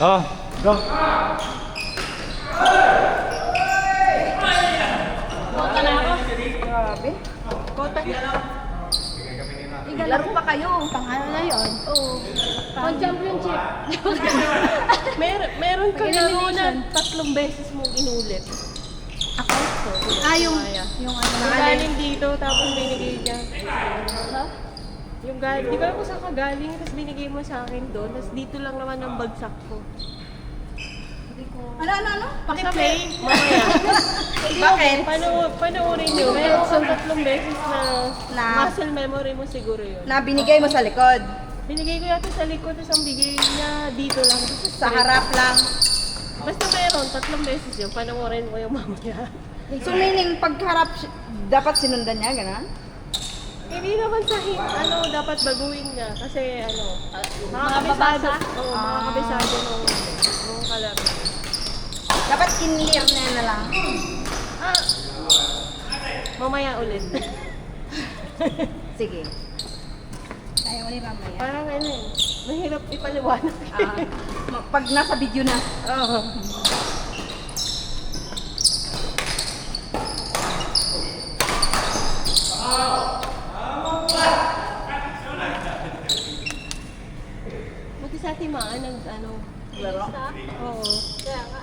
Oh, go. Kota na ako. Grabe. Kota na ako. Laro pa kayo. Pangalan na yun. Oo. Pang championship. Meron ka laro na 3 beses mong inulit. Ako? Yung ano Yung galing dito, tapos binigay niya. Ha? Yung galing, di ba kung saan ka galing, tapos binigay mo sa akin doon, tapos dito lang naman ang bagsak ko. Ano? Paki-play, mamaya. Bakit? Panoorin nyo, meron kang 3 beses na Na- muscle memory mo siguro yun. Na binigay mo sa likod. Binigay ko yata sa likod, tapos ang bigay niya dito lang. Sa harap lang. Basta meron, 3 beses yun, panoorin mo yung mamaya. So meaning pagharap, dapat sinundan niya, gano'n? Hindi naman sa dapat baguhin niya. Kasi mga kabisado. Oo, mga Ah. kabisado nung kalaro. Dapat in-clear na lang. Mamaya ulit. Sige. Tayo ulit mamaya. Parang mahirap ipaliwanag. Pag nasa video na. Oo. Buti sa timaan ng Laro? Oo. Kaya nga.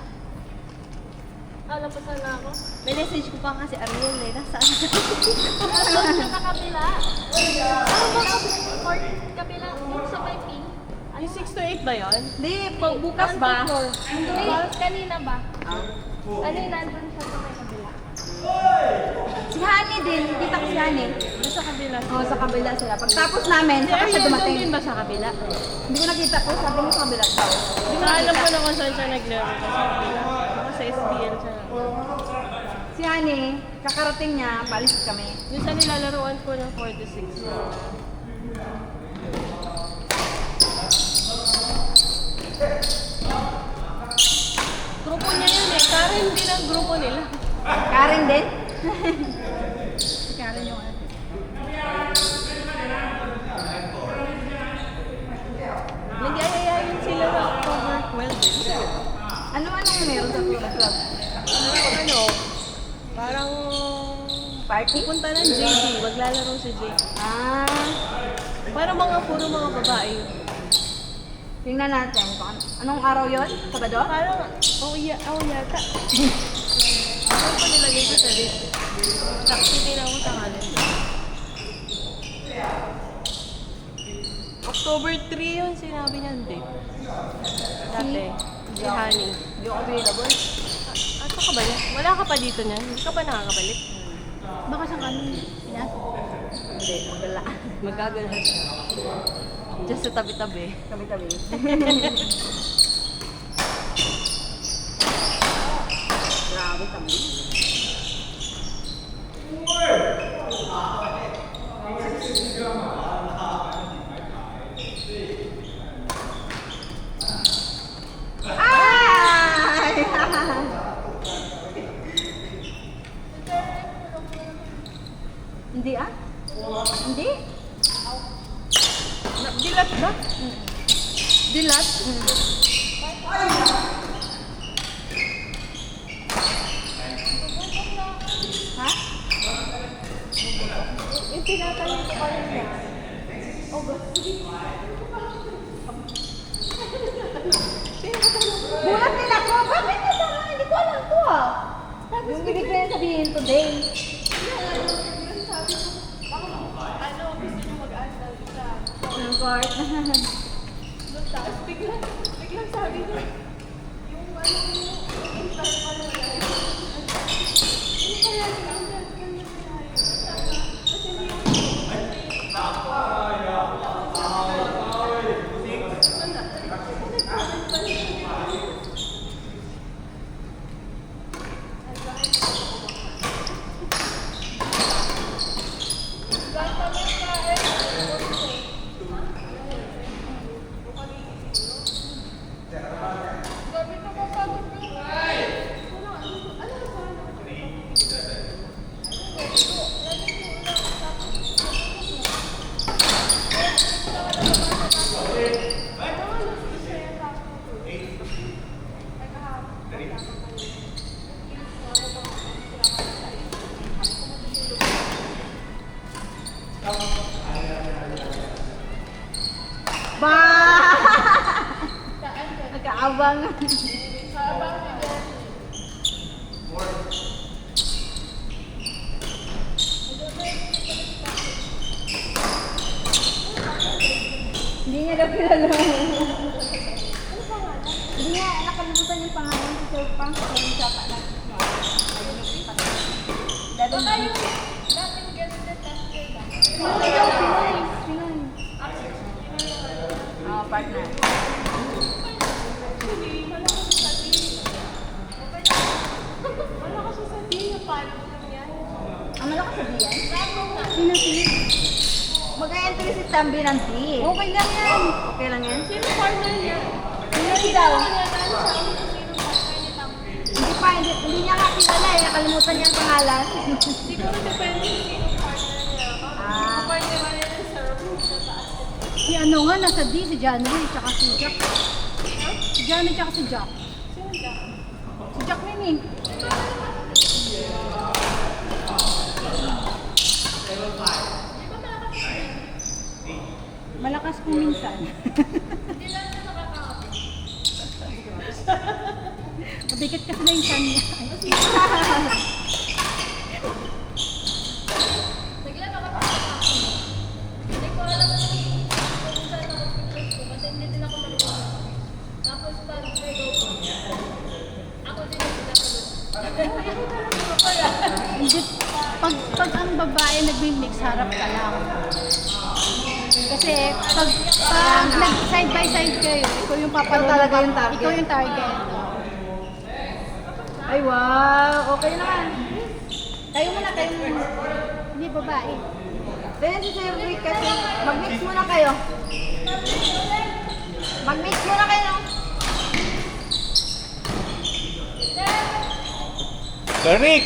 Alam pa sana ako. May message ko pa kasi Ariel eh. Nasaan siya? Doon sa kabila. Ano ba court kabila? Yung sa may pink? Yung 6 to 8 ba yun? Hindi, bukas ba? Hindi, kanina ba? Kanina, doon siya sa may kabila. Si Honey din. Kita ko si Honey. Doon sa kabila. Oo, sa kabila sila. Pagtapos namin, Si saka siya Ariel doon dumating. din ba sa kabila? Hindi ko nakita po, sabi mo sa kabila daw. Hindi ko alam ko na kung saan siya naglaro. Sa kabila. Baka sa SBL siya. Si Honey, kakarating niya, balis kami. Yung sa nilalaroan ko ng 4 to 6. Grupo niya yun eh. Karen din ang grupo nila. Karen din? Si Karen yung ano. Nag-ayayayin sila sa October 12 eh. Ano meron sa club? Parang Party? pupunta ng JD. Maglalaro si JD. Parang puro mga babae. Tingnan natin kung anong araw yon? Sabado? Parang, yata. Ano pa nilagay ko sa list? Nakitin ako sa calendar. October 3 yun sinabi niyan date. Dati. Si Honey. Hindi ako available. Asa ka ba yan? Wala ka pa dito niyan? Hindi ka pa nakakabalik? Baka siyang kami. Pinas? Hindi, magala. Magagala siya. Diyan sa tabi-tabi. Kami-kami. Grabe kami. Ay! Hindi ah? Hindi? Dilat ba? Dilat? Ha? Yung tinatanong ko pa rin niya. Bulat din ako. Bakit nasama? Hindi ko alam to ah. Yung ibig ko yan sabihin today. Gusto niyo mag-aasal sa Ng court. tapos biglang sabi niya, yung intern pa lang Kaabangan. Hindi niya daw kilala. Hindi niya nakalimutan yung pangalan si Sir Pang. Pero siya pa lang. Baka yung dating ganun na tester ba? Pinoy daw, Pinoy. Pinoy. Oo, partner. Wala ko sasabihin yung paano lang yan. Ang malakas sabihan? Bravo nga. Sino si? Mag-entry si Tambi ng T. Okay lang yan. Okay lang yan? Sino partner niya? Pinoy daw. Kaya dahil sa amin kung sino partner ni Tam. Hindi pa, hindi niya nga kilala eh. Nakalimutan niya ang pangalan. Siguro depende kung sino partner niya. Ah. Partner ba niya ng service sa taas? Si ano nga, nasa D, si Johnny, tsaka si Jack. Si Johnny, tsaka si Jack. Sino siya? Si Jack yun eh. Malakas kung minsan. Hindi lang siya nakakapit. Mabigat kasi na yung chan niya. Bigla nakapit ako. Hindi ko alam kung saan ako pipres ko kasi hindi din ako marunong. Tapos pag may go ko, ako din yung pinakulot. Hindi, pag ang babae nagmi-mix, harap ka lang. Kasi pag side by side kayo, ikaw yung papanood. Ikaw talaga yung target. Ikaw yung target. Ay, wow. Okay naman. Kayo muna, kayo muna. Hindi babae. Then si Sir Rick kasi, mag-mix muna kayo. Mag-mix muna kayo. Sir Rick!